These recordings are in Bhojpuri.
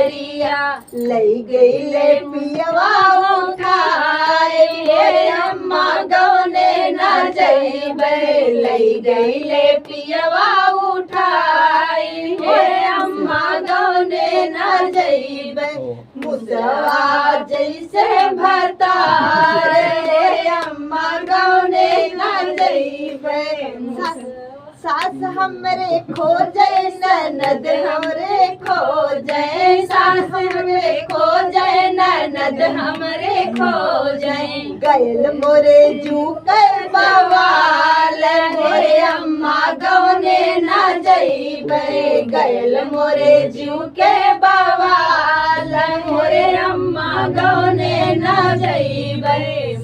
दुआरिया लई गईले पियवा उठाए हे अम्मा गौने ना जइबे लई गईले पियवा उठाए हे अम्मा गौने ना जइबे मुसवा जैसे भतार हे अम्मा गौने ना जइबे सास हमरे खो जाए ननद हमरे खो जाए सास हमरे खो जाए ननद हमरे खो जाए गयल मोरे जू कर बवाल हे अम्मा गौने ना जइबे गयल मोरे जू के बवाल मोरे अम्मा गौने ना जइबे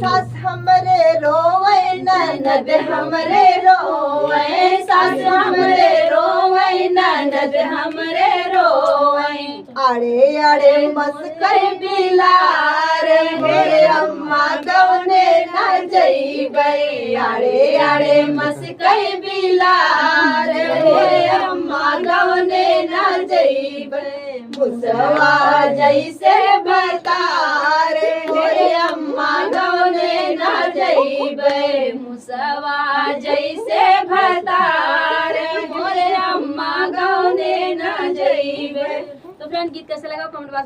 सास हमरे रोवे ननद हमरे रोवे सास हमरे रोवे ननद हमरे रोवे आड़े आड़े मस्कर बिलार हे अम्मा गौने ना जइबे आड़े आड़े मस्कर बिलार हे अम्मा गौने ना जइबे मुसवा जैसे भतार हे अम्मा गौने ना जइबे मुसवा जैसे भतार मोरे अम्मा गौने ना जइबे। तो फ्रेंड गीत कैसे लगा कमेंट बॉक्स